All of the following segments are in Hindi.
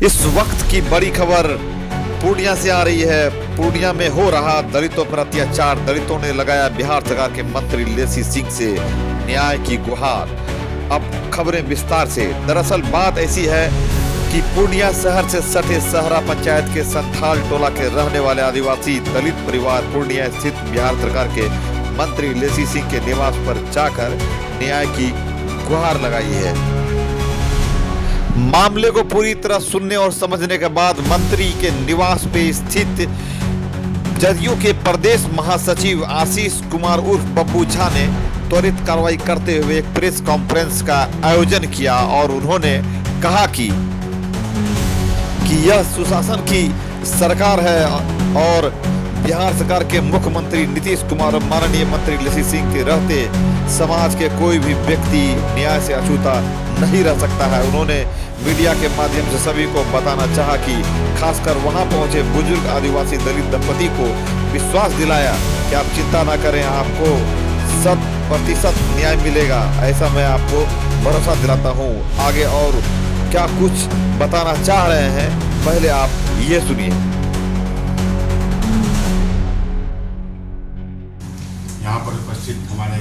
इस वक्त की बड़ी खबर पूर्णिया से आ रही है। पूर्णिया में हो रहा दलितों पर अत्याचार, दलितों ने लगाया बिहार सरकार के मंत्री लेसी सिंह से न्याय की गुहार। अब खबरें विस्तार से। दरअसल बात ऐसी है कि पूर्णिया शहर से सटे सहरा पंचायत के संथाल टोला के रहने वाले आदिवासी दलित परिवार पूर्णिया स्थित बिहार सरकार के मंत्री लेसी सिंह के निवास पर जाकर न्याय की गुहार लगाई है। मामले को पूरी तरह सुनने और समझने के बाद मंत्री के निवास पे स्थित जदयू के प्रदेश महासचिव आशीष कुमार उर्फ बब्बू झा ने त्वरित कार्रवाई करते हुए एक प्रेस कॉन्फ्रेंस का आयोजन किया और उन्होंने कहा कि यह सुशासन की सरकार है और बिहार सरकार के मुख्यमंत्री नीतीश कुमार और माननीय मंत्री लेसी सिंह के रहते समाज के कोई भी व्यक्ति न्याय से अछूता नहीं रह सकता है। उन्होंने मीडिया के माध्यम से सभी को बताना चाहा कि खासकर वहां पहुंचे बुजुर्ग आदिवासी दलित दंपति को विश्वास दिलाया कि आप चिंता ना करें, आपको 100% न्याय मिलेगा। ऐसा मैं आपको भरोसा दिलाता हूं। आगे और क्या कुछ बताना चाह रहे हैं, पहले आप ये सुनिए। यहाँ पर उपस्थित हमारे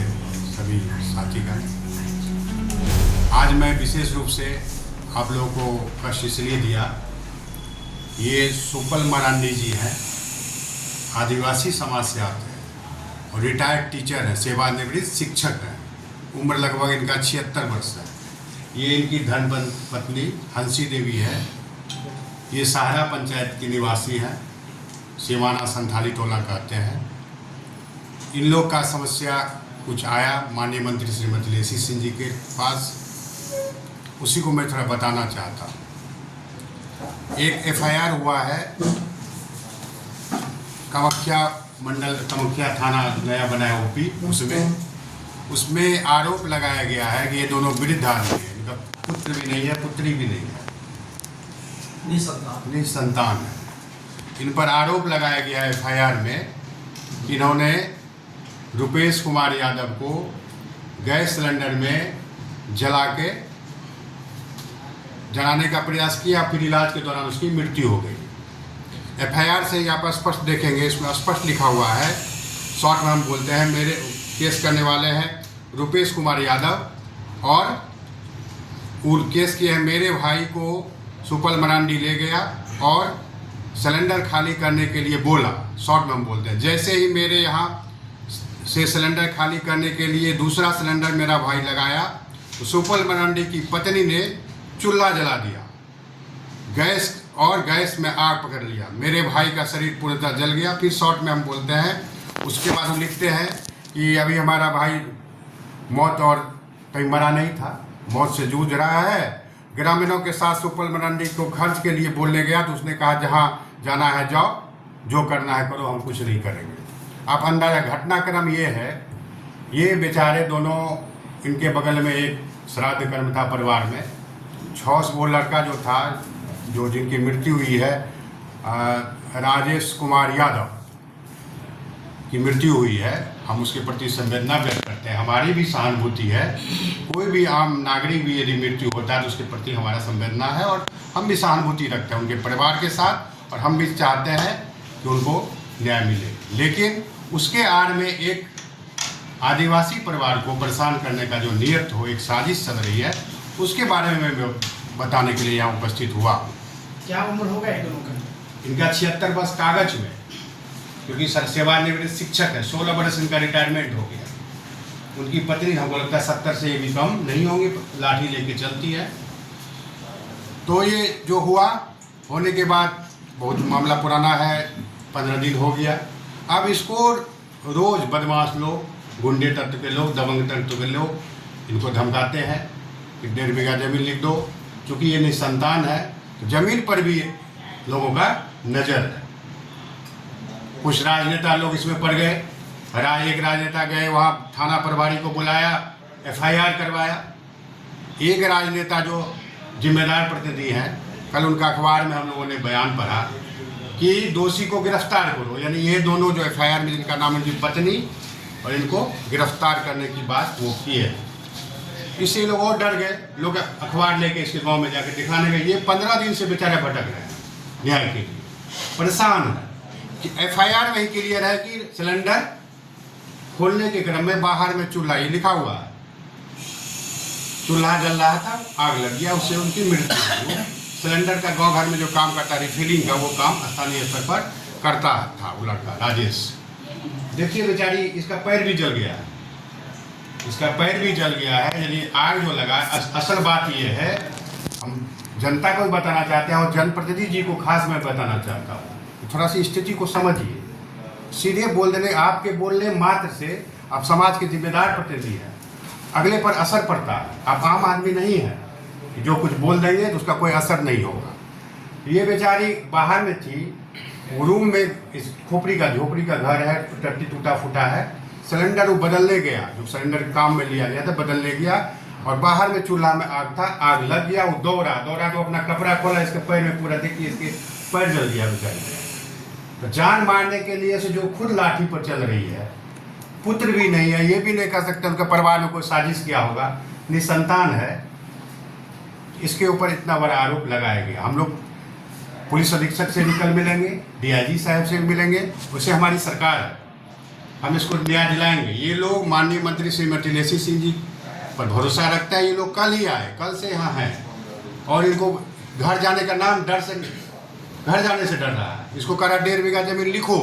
सभी साथीगण, आज मैं विशेष रूप से आप लोगों को कष्ट इसलिए दिया, ये सुपल मरांडी जी हैं, आदिवासी समाज से आते हैं और रिटायर्ड टीचर हैं, सेवानिवृत्त शिक्षक हैं। उम्र लगभग इनका 76 वर्ष है। ये इनकी धर्मपत्नी हंसी देवी है। ये सहरा पंचायत की निवासी हैं, सीमाना संथाली टोला कहते हैं। इन लोग का समस्या कुछ आया माननीय मंत्री श्रीमती लेसी सिंह जी के पास, उसी को मैं थोड़ा बताना चाहता हूँ। एक एफआईआर हुआ है कामाख्या मंडल, कामाख्या थाना नया बना है ओपी, उसमें आरोप लगाया गया है कि ये दोनों वृद्ध आदमी हैं, इनका पुत्र भी नहीं है, पुत्री भी नहीं है, निसंतान है। इन पर आरोप लगाया गया है एफआईआर में कि इन्होंने रुपेश कुमार यादव को गैस सिलेंडर में जलाने का प्रयास किया, फिर इलाज के दौरान उसकी मृत्यु हो गई। एफआईआर से यहाँ पर स्पष्ट देखेंगे, इसमें स्पष्ट लिखा हुआ है, शॉर्ट में हम बोलते हैं, मेरे केस करने वाले हैं रुपेश कुमार यादव और केस किए हैं मेरे भाई को सुपल मरांडी ले गया और सिलेंडर खाली करने के लिए बोला। शॉर्ट में हम बोलते हैं, जैसे ही मेरे यहाँ से सिलेंडर खाली करने के लिए दूसरा सिलेंडर मेरा भाई लगाया तो सुपल मरांडी की पत्नी ने चूल्हा जला दिया, गैस में आग पकड़ लिया, मेरे भाई का शरीर पूरी तरह जल गया। फिर शॉर्ट में हम बोलते हैं, उसके बाद हम लिखते हैं कि अभी हमारा भाई मौत और कहीं मरा नहीं था, मौत से जूझ रहा है। ग्रामीणों के साथ सुपल मरांडी को खर्च के लिए बोलने गया तो उसने कहा जहाँ जाना है जाओ, जो करना है करो, हम कुछ नहीं करेंगे। आप अंदाजा, घटनाक्रम ये है, ये बेचारे दोनों, इनके बगल में एक श्राद्ध कर्म था परिवार में, 6 वो लड़का जो था, जो जिनकी मृत्यु हुई है, राजेश कुमार यादव की मृत्यु हुई है, हम उसके प्रति संवेदना व्यक्त करते हैं। हमारी भी सहानुभूति है, कोई भी आम नागरिक भी यदि मृत्यु होता है तो उसके प्रति हमारा संवेदना है और हम भी सहानुभूति रखते हैं उनके परिवार के साथ, और हम भी चाहते हैं कि उनको न्याय मिले। लेकिन उसके आड़ में एक आदिवासी परिवार को परेशान करने का जो नियत हो, एक साजिश चल रही है, उसके बारे में मैं बताने के लिए यहाँ उपस्थित हुआ हूँ। क्या उम्र होगा इन दोनों का? इनका 76 वर्ष कागज में, क्योंकि सर सेवानिवृत्त शिक्षक है, 16 वर्ष इनका रिटायरमेंट हो गया। उनकी पत्नी हमको लगता है 70 से भी कम नहीं होंगी, लाठी लेके चलती है। तो ये जो हुआ, होने के बाद बहुत मामला पुराना है, 15 दिन हो गया। अब इसको रोज बदमाश लोग, गुंडे तत्व के लोग, दबंग तत्व के लोग इनको धमकाते हैं कि 1.5 बीघा जमीन लिख दो। चूँकि ये निसंतान है तो जमीन पर भी लोगों का नज़र है। कुछ राजनेता लोग इसमें पड़ गए। एक राजनेता गए वहाँ, थाना प्रभारी को बुलाया, एफआईआर करवाया। एक राजनेता जो जिम्मेदार प्रतिनिधि हैं, कल उनका अखबार में हम लोगों ने बयान पढ़ा कि दोषी को गिरफ्तार करो, यानी ये दोनों जो एफआईआर में जिनका नाम है, इनकी पत्नी, और इनको गिरफ्तार करने की बात वो की है। इससे लोग और डर गए, लोग अखबार लेके इसके गांव में जाकर दिखाने गए। ये 15 दिन से बेचारे भटक रहे हैं न्याय के लिए, परेशान है कि FIR वही क्लियर है कि सिलेंडर खोलने के क्रम में बाहर में चूल्हा, ये लिखा हुआ है, चूल्हा जल रहा था, आग लग गया, उससे उनकी मृत्यु हुई। सिलेंडर का गांव घर में जो काम करता, रिफिलिंग का, वो काम स्थानीय स्तर पर करता था वो लड़का राजेश। देखिए बेचारी, इसका पैर भी जल गया है, इसका पैर भी जल गया है। यानी आग जो लगा, असल बात ये है, हम जनता को भी बताना चाहते हैं और जनप्रतिनिधि जी को खास मैं बताना चाहता हूँ, थोड़ा सी स्थिति को समझिए। सीधे बोल देने, आपके बोलने मात्र से आप समाज के जिम्मेदार प्रतिनिधि हैं, अगले पर असर पड़ता है। आप आम आदमी नहीं है कि जो कुछ बोल देंगे तो उसका कोई असर नहीं होगा। ये बेचारी बाहर में थी, रूम में, इस झोपड़ी का घर है, टट्टी टूटा फूटा है, सिलेंडर वो बदलने गया, जो सिलेंडर काम में लिया गया था बदलने गया, और बाहर में चूल्हा में आग था, आग लग गया। वो दौड़ा तो अपना कपड़ा खोला, इसके पैर में पूरा, देखिए इसके पैर जल गया बेचारी। तो जान मारने के लिए से जो खुद लाठी पर चल रही है, पुत्र भी नहीं है, ये भी नहीं कह सकते उनके परिवार में कोई साजिश किया होगा, निसंतान है, इसके ऊपर इतना बड़ा आरोप लगाया गया। हम लोग पुलिस अधीक्षक से भी कल मिलेंगे, DIG साहब से भी मिलेंगे, उससे हमारी सरकार है, हम इसको न्याय दिलाएंगे। ये लोग माननीय मंत्री श्रीमती लेसी सिंह जी पर भरोसा रखता है, ये लोग कल ही आए, कल से यहाँ हैं, और इनको घर जाने का नाम घर जाने से डर रहा है। इसको करा 1.5 बीघा जमीन लिखो,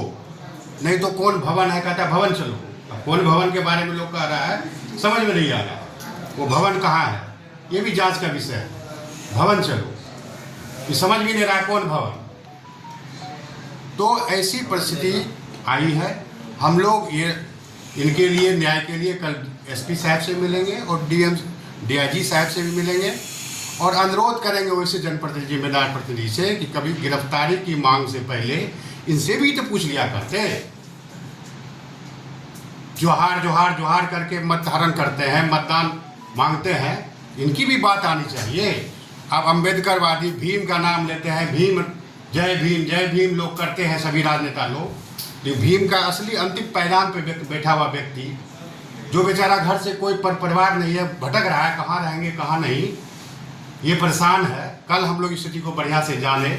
नहीं तो कौन भवन है, कहता भवन चलो। अब कौन भवन के बारे में लोग कह रहा है, समझ में नहीं आ रहा, वो भवन कहाँ है, ये भी जांच का विषय है। भवन चलो, ये समझ भी नहीं रहा कौन भवन। तो ऐसी परिस्थिति आई है। हम लोग ये इनके लिए, न्याय के लिए कल SP साहब से मिलेंगे और DIG साहब से भी मिलेंगे, और अनुरोध करेंगे वैसे जनप्रतिनिधि, जिम्मेदार प्रतिनिधि से कि कभी गिरफ्तारी की मांग से पहले इनसे भी तो पूछ लिया करते। जोहार करके मत धारण करते हैं, मतदान मांगते हैं, इनकी भी बात आनी चाहिए। आप अम्बेडकरवादी भीम का नाम लेते हैं, भीम जय भीम लोग करते हैं सभी राजनेता लोग, लेकिन भीम का असली अंतिम पैदान पे बैठा हुआ व्यक्ति, जो बेचारा घर से कोई परिवार नहीं है, भटक रहा है, कहाँ रहेंगे कहाँ नहीं, ये परेशान है। कल हम लोग स्थिति को बढ़िया से जाने,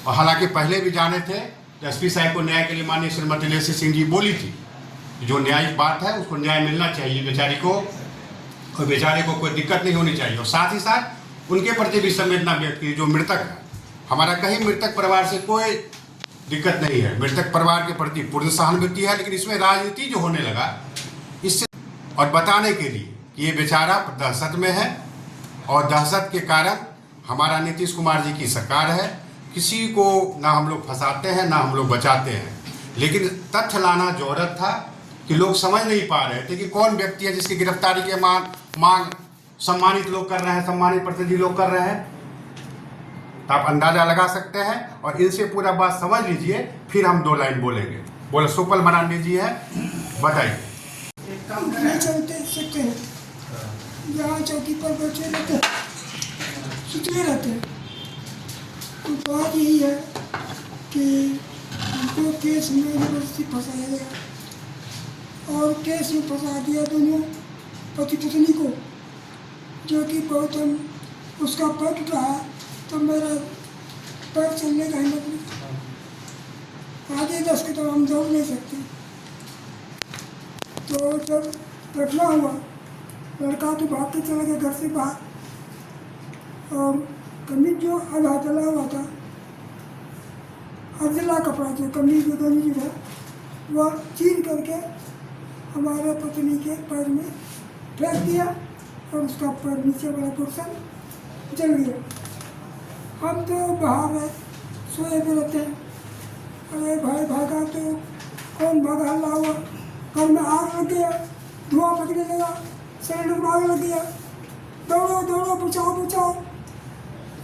और हालांकि पहले भी जाने थे, तो SP साहब को न्याय के लिए माननीय श्रीमती लेसी सिंह जी बोली थी, जो न्यायिक बात है उसको न्याय मिलना चाहिए बेचारी को, और बेचारे को कोई दिक्कत नहीं होनी चाहिए। और साथ ही साथ उनके प्रति भी संवेदना व्यक्त की, जो मृतक है। हमारा कहीं मृतक परिवार से कोई दिक्कत नहीं है, मृतक परिवार के प्रति पूर्ण सहानुभूति है, लेकिन इसमें राजनीति जो होने लगा, इससे और बताने के लिए कि ये बेचारा दहशत में है, और दहशत के कारण हमारा नीतीश कुमार जी की सरकार है, किसी को ना हम लोग फंसाते हैं ना हम लोग बचाते हैं, लेकिन तथ्य लाना जरूरत था कि लोग समझ नहीं पा रहे थे कि कौन व्यक्ति है जिसकी गिरफ्तारी के मांग सम्मानित लोग कर रहे हैं, सम्मानित प्रतिनिधि लोग कर रहे हैं। तो आप अंदाजा लगा सकते हैं, और इनसे पूरा बात समझ लीजिए, फिर हम 2 लाइन बोलेंगे। बोले सुपल मरांडी जी है, बताइए। नहीं चलते सकते हैं, जहाँ चौकी पर बैठे रहते हैं, सुतले रहते हैं। तो बात यही है कि उनको केस में यूनिवर्सिटी फंसाया गया, और केस में फंसा दिया दोनों पति पत्नी को, जो कि बहुत हम उसका पैर टूट रहा है, तो मेरा पैर चलने का हिम्मत नहीं, आगे 10 कदम हम दौड़ नहीं सकते। तो जब बैठना हुआ, लड़का तो भाग के चला गया घर से बाहर, और कमीज जो आधा जला हुआ था, अजला कपड़ा जो कमीज जो था, वह चीर करके हमारे पत्नी के पैर में फेंक दिया, और उसका पैर नीचे वाला पोर्शन जल गया। हम तो बाहर सोए हुए रहते हैं, अरे भाई भागा तो कौन भागा, हल्ला हुआ, घर में आग लग गया, धुआं फटने लगा, सिलेंडर में आग लग गया, दौड़ो दौड़ो बचाओ।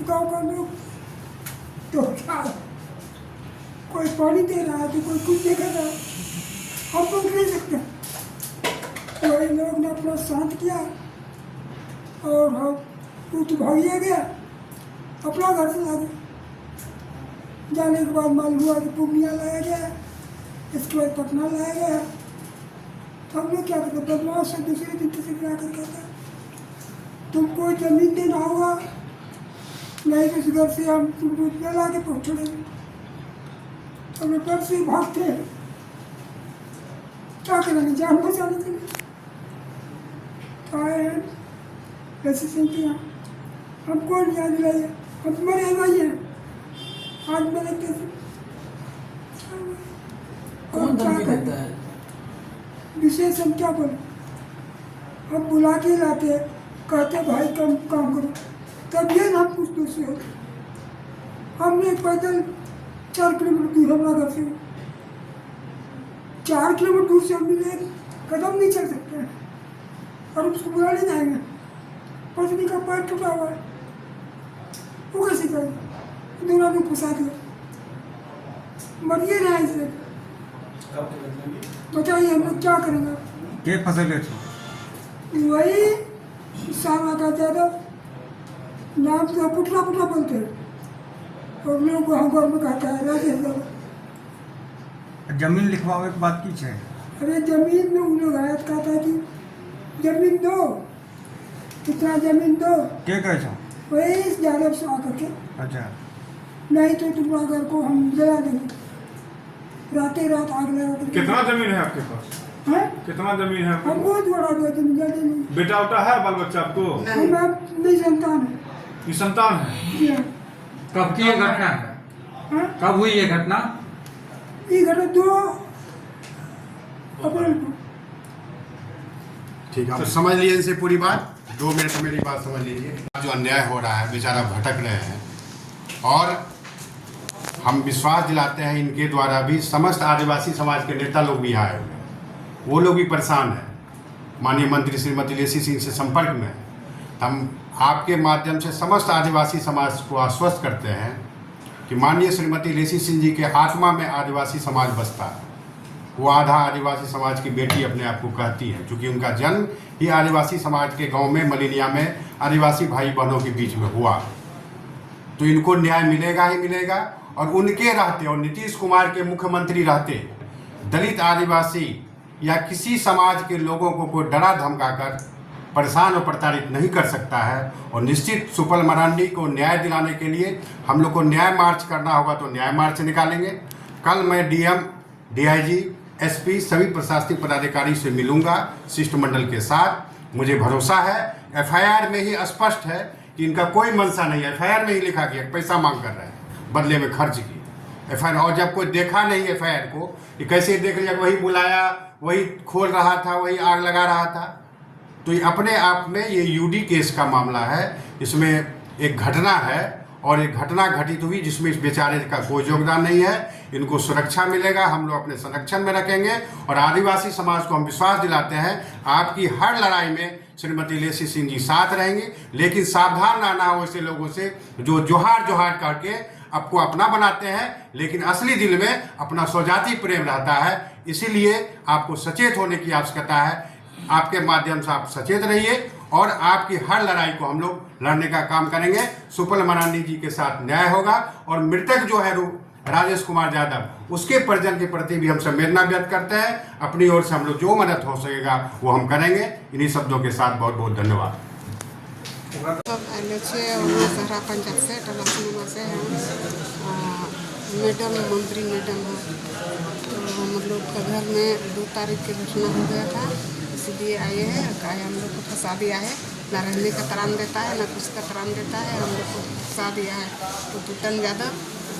गाँव का लोग तो क्या, कोई पानी दे रहा है तो कोई कुछ देख रहा है, हम तो नहीं सकते। तो इन लोग ने अपना शांत किया, और हम तो भागिया गया, अपना घर से ला गया। जाने के बाद मालूम हुआ कि पूर्णिया लाया गया, इसके बाद पटना लाया गया। तो हम लोग क्या करते, बदमाश से दूसरे दिन तीसरे दिन आकर कहता तुमको जमीन देना होगा, नहीं तो इस घर से हम तुमको जला के पहुँचेंगे। हम डर से भागते हैं, क्या करेंगे जान बचाने के लिए। आए हैं लसी सिंह के यहाँ, हमको न्याय दिलाइए, हम मरे हुए हैं, आज मेरे कैसे कौन धमकी देता है? विशेष हम क्या बोले, हम बुला के लाते, कहते भाई काम करो, तब ये ना हम कुछ दूसरे होते। हमने पैदल 4 किलोमीटर दूर हमारा घर से, 4 किलोमीटर दूर से हम एक कदम नहीं चल सकते हैं, और उसको बुलाने जाएंगे। पत्नी का पैर टूटा हुआ है, वो कैसे करेंगे, दोनों ने फंसा दिया, मरिए ना इसे, बताइए हम लोग क्या करेंगे। के फसल थे? वही सारा का ज़्यादा नाम तो पुटला पुटला बोलते हैं, और लोग वहाँ घर में कहता है राजेश बाबा। जमीन लिखवावे के बात की है? अरे जमीन में उन लोग आया कहता है कि जमीन दो, कितना जमीन दो, के कहे छो? वही यादव से आकर के, अच्छा, नहीं तो तुम्हारा घर को हम जला देंगे, रातें रात आग लगा देंगे। कितना जमीन है आपके पास? है कितना जमीन है आपके हम पास? बहुत बड़ा दो जमीन जल्दी नहीं, बेटा उटा है, बाल बच्चा आपको? हम अपनी संतान है। ये संतान है? जी हाँ। कब की ये घटना है? हाँ? कब हुई ये घटना? ये घटना 2 अप्रैल को। ठीक है, आप समझ लीजिए इनसे पूरी बात, 2 मिनट मेरी बात समझ लीजिए। जो अन्याय हो रहा है, बेचारा भटक रहे हैं, और हम विश्वास दिलाते हैं इनके द्वारा भी समस्त आदिवासी समाज के नेता लोग भी आए हुए हैं, वो लोग भी परेशान हैं, माननीय मंत्री श्रीमती लेसी सिंह से संपर्क में हैं। हम आपके माध्यम से समस्त आदिवासी समाज को आश्वस्त करते हैं कि माननीय श्रीमती लेसी सिंह जी के आत्मा में आदिवासी समाज बसता है। वो आधा आदिवासी समाज की बेटी अपने आप को कहती है, क्योंकि उनका जन्म ही आदिवासी समाज के गांव में मलिनिया में आदिवासी भाई बहनों के बीच में हुआ। तो इनको न्याय मिलेगा ही मिलेगा, और उनके रहते और नीतीश कुमार के मुख्यमंत्री रहते दलित आदिवासी या किसी समाज के लोगों को कोई डरा धमकाकर परेशान और प्रताड़ित नहीं कर सकता है। और निश्चित सुपल मरांडी को न्याय दिलाने के लिए हम लोग को न्याय मार्च करना होगा तो न्याय मार्च निकालेंगे। कल मैं डीएम, डीआईजी, एसपी सभी प्रशासनिक पदाधिकारी से मिलूंगा शिष्टमंडल के साथ। मुझे भरोसा है, एफआईआर में ही स्पष्ट है कि इनका कोई मंशा नहीं है। एफआईआर में ही लिखा गया पैसा मांग कर रहे हैं, बदले में खर्च की एफआईआर। और जब कोई देखा नहीं एफआईआर को, कि कैसे देख लिया, वही बुलाया, वही खोल रहा था, वही आग लगा रहा था, तो ये अपने आप में ये यूडी केस का मामला है। इसमें एक घटना है और एक घटना घटित हुई जिसमें इस बेचारे का कोई योगदान नहीं है। इनको सुरक्षा मिलेगा, हम लोग अपने संरक्षण में रखेंगे, और आदिवासी समाज को हम विश्वास दिलाते हैं आपकी हर लड़ाई में श्रीमती लेसी सिंह जी साथ रहेंगी। लेकिन सावधान रहना हो ऐसे लोगों से जो जोहार जोहार करके आपको अपना बनाते हैं, लेकिन असली दिल में अपना स्वजाति प्रेम रहता है। इसीलिए आपको सचेत होने की आवश्यकता है। आपके माध्यम से आप सचेत रहिए, और आपकी हर लड़ाई को हम लोग लड़ने का काम करेंगे। सुपल मरांडी जी के साथ न्याय होगा, और मृतक जो है राजेश कुमार यादव, उसके परिजन के प्रति भी हम संवेदना व्यक्त करते हैं। अपनी ओर से हम लोग जो मदद हो सकेगा वो हम करेंगे। इन्हीं शब्दों के साथ बहुत बहुत धन्यवाद। सहरा पंचायत से टला सिनेमा से मैडम, मंत्री मैडम है, तो हम लोग का घर में 2 तारीख की घटना हो गया था, इसलिए आए हैं। कहा हम लोग को फंसा दिया है, ना रहने का त्राण देता है, ना कुछ का त्राण देता है, हम लोग को फंसा दिया है। तो टूटन यादव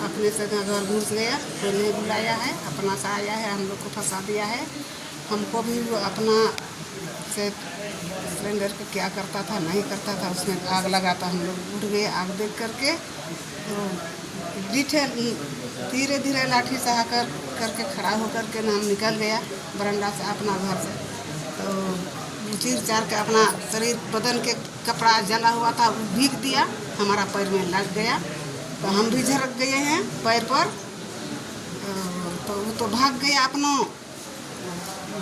अपने से घर घुस गया, कोई नहीं बुलाया है, अपना सा आया है, हम लोग को फंसा दिया है। हमको भी वो अपना से सिलेंडर को क्या करता था नहीं करता था, उसमें आग लगाता। हम लोग उठ गए आग देख करके, तो धीरे धीरे लाठी से आकर करके खड़ा होकर के हम निकल गया बरंडा से अपना घर से। तो चीर चार के अपना शरीर बदन के कपड़ा जला हुआ था वो भीग दिया, हमारा पैर में लग गया, तो हम भी झरक गए हैं पैर पर। तो वो तो भाग गया, अपनों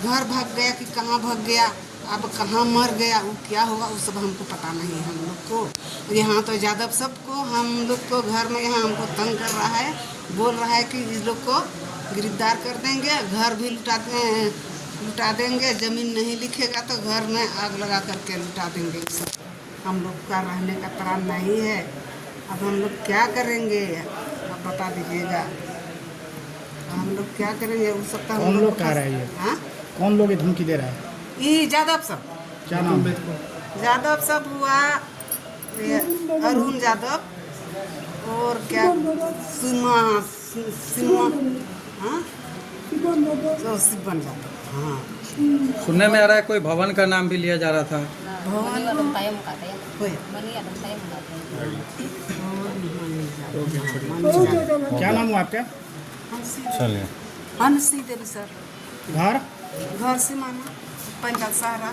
घर भाग गया कि कहाँ भाग गया, अब कहाँ मर गया, वो क्या होगा वो सब हमको पता नहीं है। हम लोग को यहाँ तो यादव सबको हम लोग को घर में यहाँ हमको तंग कर रहा है, बोल रहा है कि इस लोग को गिरफ्तार कर देंगे, घर भी लुटा देंगे, ज़मीन नहीं लिखेगा तो घर में आग लगा करके लुटा देंगे सब। हम लोग का रहने का प्राण नहीं है। अब हम लोग क्या करेंगे, अब बता दीजिएगा। हम लोग क्या करेंगे, उस सकता कौन लोग कह रहा है ये? हाँ, कौन लोग ये धमकी दे रहा है? ये यादव सब, क्या नाम? यादव सब हुआ, ये अरुण यादव और क्या सीमा हाँ तो शिवन यादव। हाँ, सुनने में आ रहा है कोई भवन का नाम भी लिया जा रहा था। भवन होया। क्या नाम हुआ आपका? हंसी देवी सर, घर? घर से माना पंचायत सहारा।